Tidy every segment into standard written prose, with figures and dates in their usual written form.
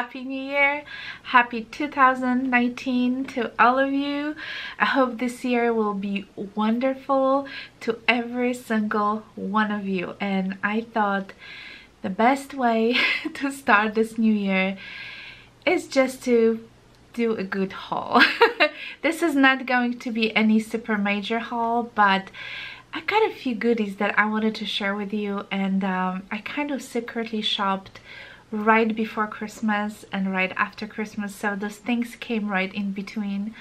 Happy New Year, happy 2019 to all of you. I hope this year will be wonderful to every single one of you, and I thought the best way to start this new year is just to do a good haul. This is not going to be any super major haul, but I got a few goodies that I wanted to share with you, and I kind of secretly shopped right before Christmas and right after Christmas, so those things came right in between,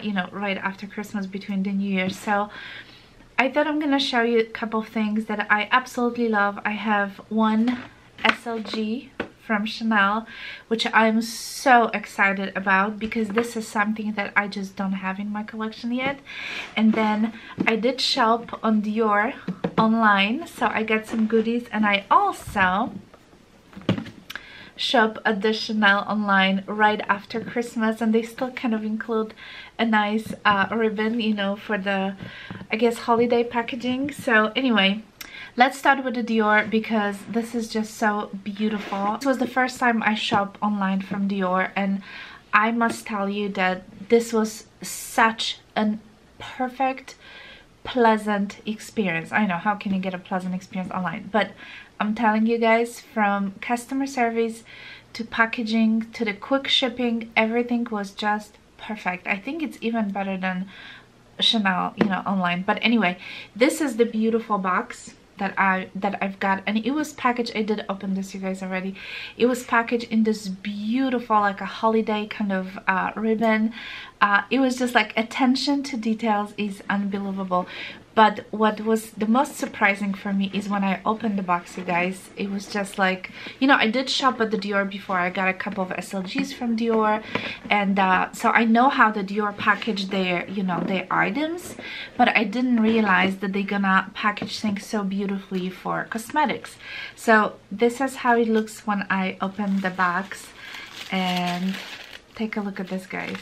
you know, right after Christmas, between the New Year. So I thought I'm gonna show you a couple of things that I absolutely love. I have one SLG from Chanel, which I'm so excited about because this is something that I just don't have in my collection yet. And then I did shop on Dior online, so I got some goodies, and I also shop at the Chanel online right after Christmas, and they still kind of include a nice ribbon, you know, for the, I guess, holiday packaging. So anyway, let's start with the Dior because this is just so beautiful. This was the first time I shopped online from Dior, and I must tell you that this was such a perfect, pleasant experience. I know, how can you get a pleasant experience online? But I'm telling you guys, from customer service to packaging to the quick shipping, everything was just perfect. I think it's even better than Chanel, you know, online. But anyway, this is the beautiful box that I've got, and it was packaged, I did open this, you guys, already. It was packaged in this beautiful, like a holiday kind of ribbon. It was just like, attention to details is unbelievable. But what was the most surprising for me is when I opened the box, you guys. It was just like, you know, I did shop at the Dior before. I got a couple of SLGs from Dior, and so I know how the Dior package their, you know, their items, but I didn't realize that they're gonna package things so beautifully for cosmetics. So this is how it looks when I open the box, and take a look at this, guys.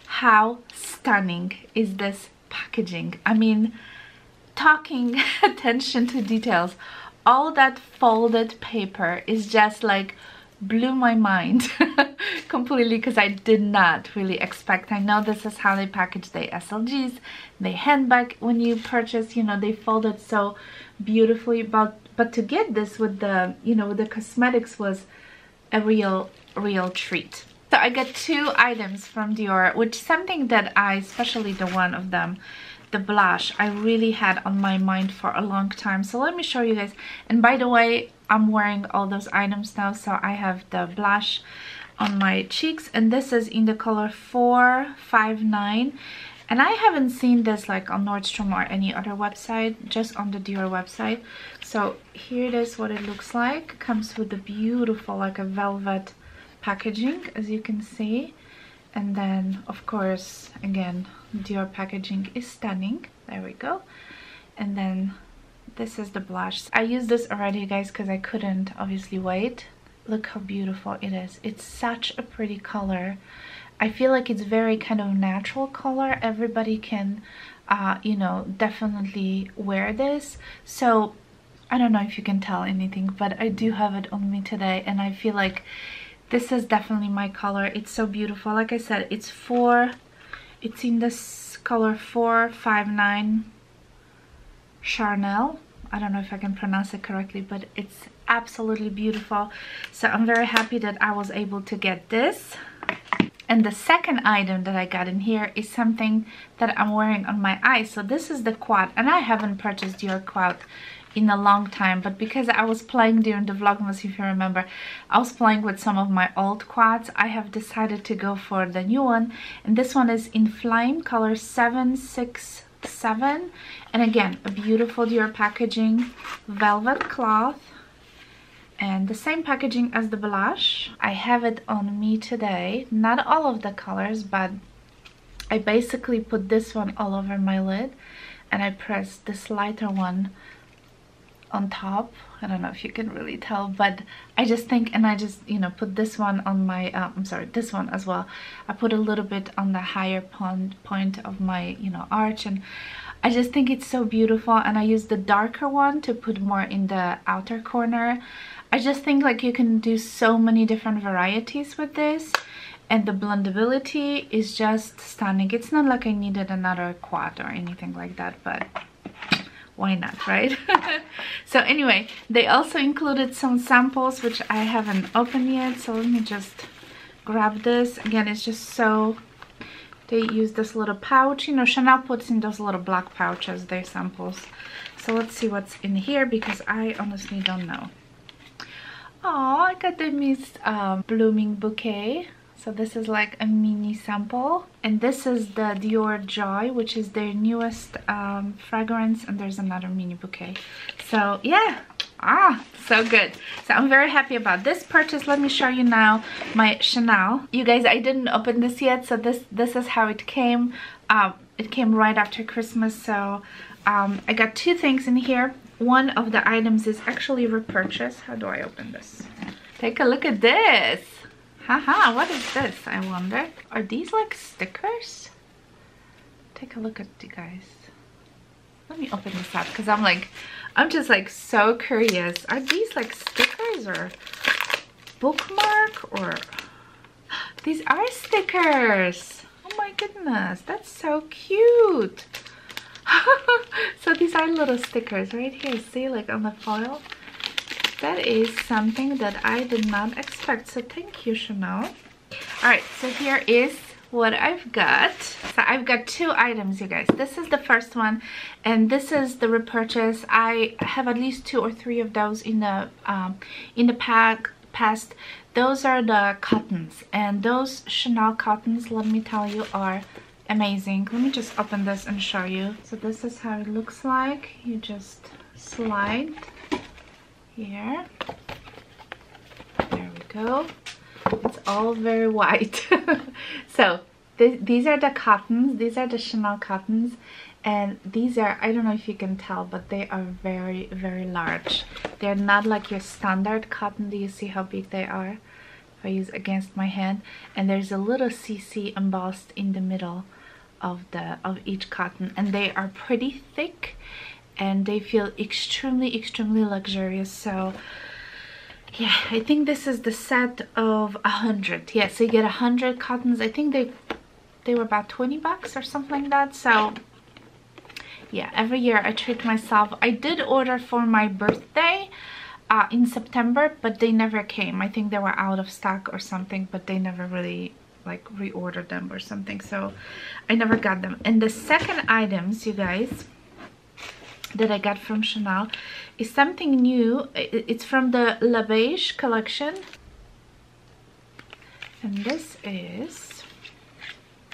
How stunning is this packaging? I mean, talking attention to details, all that folded paper is just like blew my mind completely, because I did not really expect. I know this is how they package their SLGs, they handbag when you purchase, you know, they fold it so beautifully, but to get this with the, you know, with the cosmetics was a real treat. So I got two items from Dior, which something that I, especially the one of them, the blush, I really had on my mind for a long time. So let me show you guys. And by the way, I'm wearing all those items now, so I have the blush on my cheeks, and this is in the color 459, and I haven't seen this like on Nordstrom or any other website, just on the Dior website. So here it is, what it looks like. Comes with the beautiful, like a velvet packaging, as you can see. And then, of course, again, Dior packaging is stunning. There we go. And then this is the blush. I used this already, guys, because I couldn't obviously wait. Look how beautiful it is. It's such a pretty color. I feel like it's very kind of natural color. Everybody can, you know, definitely wear this. So I don't know if you can tell anything, but I do have it on me today, and I feel like this is definitely my color. It's so beautiful. Like I said, it's in this color 459 Chanel. I don't know if I can pronounce it correctly, but it's absolutely beautiful. So I'm very happy that I was able to get this. And the second item that I got in here is something that I'm wearing on my eyes. So this is the quad, and I haven't purchased Dior quad in a long time, but because I was playing during the Vlogmas, if you remember, I was playing with some of my old quads. I have decided to go for the new one, and this one is in Flame color 767, and again, a beautiful Dior packaging, velvet cloth, and the same packaging as the blush. I have it on me today, not all of the colors, but I basically put this one all over my lid, and I pressed this lighter one on top. I don't know if you can really tell, but I just think, and I just, you know, put this one on my I'm sorry, this one as well. I put a little bit on the higher point of my, you know, arch, and I just think it's so beautiful. And I used the darker one to put more in the outer corner. I just think like you can do so many different varieties with this, and the blendability is just stunning. It's not like I needed another quad or anything like that, but why not, right? So anyway, they also included some samples which I haven't opened yet, so let me just grab this. Again, it's just so, they use this little pouch, you know, Chanel puts in those little black pouches their samples. So let's see what's in here, because I honestly don't know. Oh, I got the Miss Blooming Bouquet. So this is like a mini sample, and this is the Dior Joy, which is their newest fragrance, and there's another mini bouquet. So yeah, so good. So I'm very happy about this purchase. Let me show you now my Chanel. You guys, I didn't open this yet, so this is how it came. It came right after Christmas, so I got two things in here. One of the items is actually repurchase. How do I open this? Take a look at this. Haha, what is this, I wonder? Are these like stickers? Take a look at you guys. Let me open this up, because I'm just like so curious. Are these like stickers or bookmark, or these are stickers? Oh my goodness, that's so cute. So these are little stickers right here, see, like on the foil. That is something that I did not expect, so thank you, Chanel. All right, so here is what I've got. So I've got two items, you guys. This is the first one, and this is the repurchase. I have at least 2 or 3 of those in the past. Those are the cottons, and those Chanel cottons, let me tell you, are amazing. Let me just open this and show you. So this is how it looks like. You just slide here. There we go. It's all very white. So these are the cottons. These are the Chanel cottons, and these are, I don't know if you can tell, but they are very, very large. They're not like your standard cotton. Do you see how big they are? If I use against my hand, and there's a little CC embossed in the middle of each cotton, and they are pretty thick, and they feel extremely, extremely luxurious. So yeah, I think this is the set of 100. Yeah, so you get 100 cottons. I think they were about $20 or something like that. So yeah, every year I treat myself. I did order for my birthday in September, but they never came. I think they were out of stock or something, but they never really like reordered them or something, so I never got them. And the second items, you guys, that I got from Chanel is something new. It's from the La Beige collection, and this is,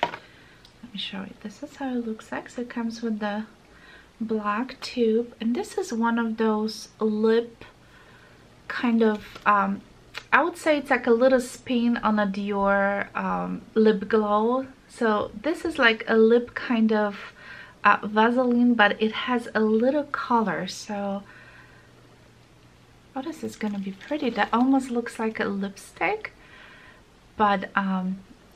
let me show you. This is how it looks like. So it comes with the black tube, and this is one of those lip kind of I would say it's like a little spin on a Dior lip glow. So this is like a lip kind of Vaseline, but it has a little color. So oh, this is gonna be pretty. That almost looks like a lipstick, but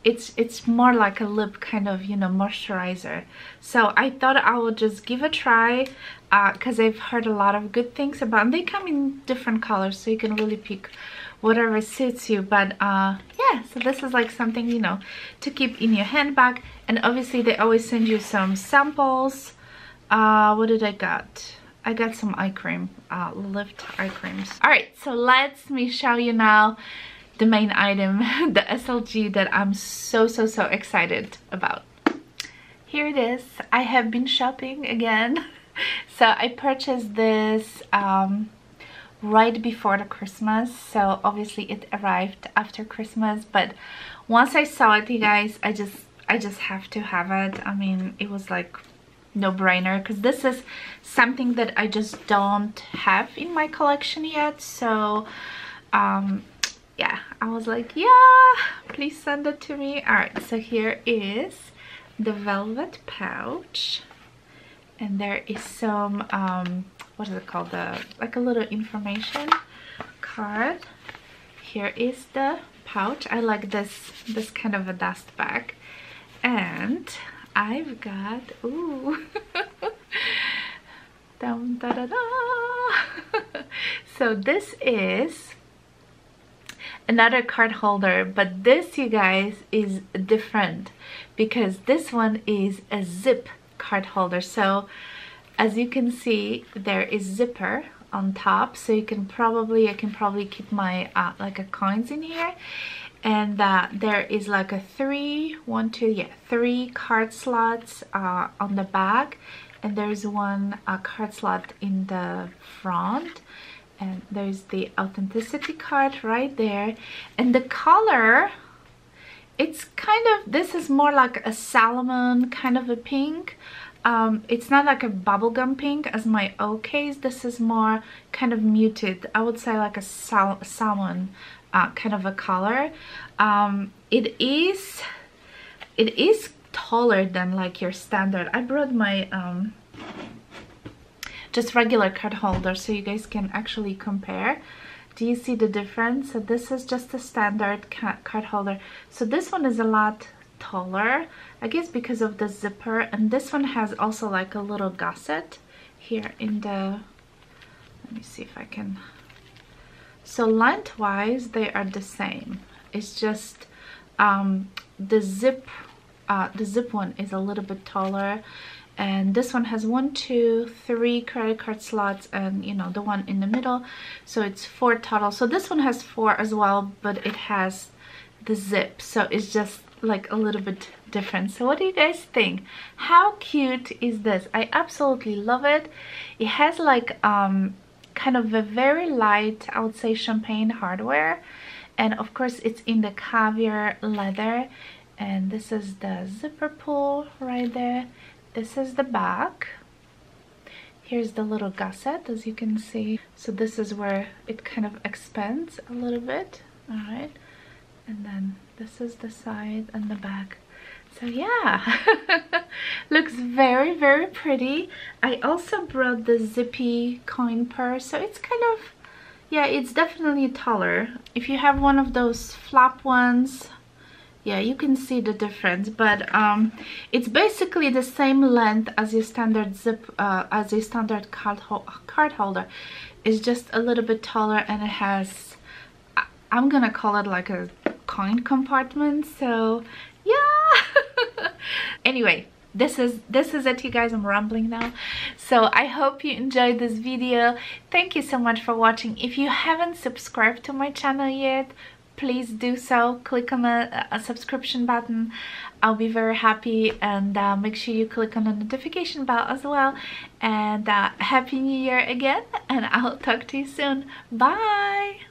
it's more like a lip kind of, you know, moisturizer. So I thought I would just give a try, because I've heard a lot of good things about them. They come in different colors, so you can really pick whatever suits you. But yeah, so this is like something, you know, to keep in your handbag. And obviously they always send you some samples. What did I got? I got some eye cream, Lift eye creams. All right, so let me show you now the main item, the SLG that I'm so excited about. Here it is. I have been shopping again. So I purchased this right before the Christmas, so obviously it arrived after Christmas, but once I saw it, you guys, I just have to have it. I mean, it was like no-brainer, because this is something that I just don't have in my collection yet. So yeah, I was like, yeah, please send it to me. All right, so here is the velvet pouch, and there is some what is it called, like a little information card. Here is the pouch. I like this kind of a dust bag, and I've got, ooh, dum, da, da, da. So this is another card holder, but this, you guys, is different because this one is a zip card holder. So as you can see, there is zipper on top, so you can probably, I can probably keep my like a coins in here. And there is like a three card slots on the back, and there's one card slot in the front, and there's the authenticity card right there. And the color, it's kind of, this is more like a salmon kind of a pink. It's not like a bubblegum pink as my O case. This is more kind of muted, I would say like a salmon kind of a color. It is taller than like your standard. I brought my just regular card holder so you guys can actually compare. Do you see the difference? So this is just a standard card holder. So this one is a lot taller, I guess because of the zipper, and this one has also like a little gusset here in the, let me see if I can. So lengthwise they are the same. It's just the zip one is a little bit taller, and this one has 1, 2, 3 credit card slots, and you know, the one in the middle, so it's 4 total. So this one has 4 as well, but it has the zip, so it's just like a little bit different. So what do you guys think? How cute is this? I absolutely love it. It has like kind of a very light, I would say, champagne hardware, and of course it's in the caviar leather. And this is the zipper pull right there. This is the back. Here's the little gusset, as you can see. So this is where it kind of expands a little bit. All right, and then this is the side and the back. So yeah, looks very, very pretty. I also brought the zippy coin purse, so it's kind of, yeah, it's definitely taller. If you have one of those flap ones, yeah, you can see the difference, but it's basically the same length as your standard zip, as a standard card holder. It's just a little bit taller, and it has, I'm gonna call it like a coin compartment. So yeah. Anyway, this is it, you guys. I'm rambling now, so I hope you enjoyed this video. Thank you so much for watching. If you haven't subscribed to my channel yet, please do so. Click on a subscription button. I'll be very happy, and make sure you click on the notification bell as well. And Happy New Year again, and I'll talk to you soon. Bye.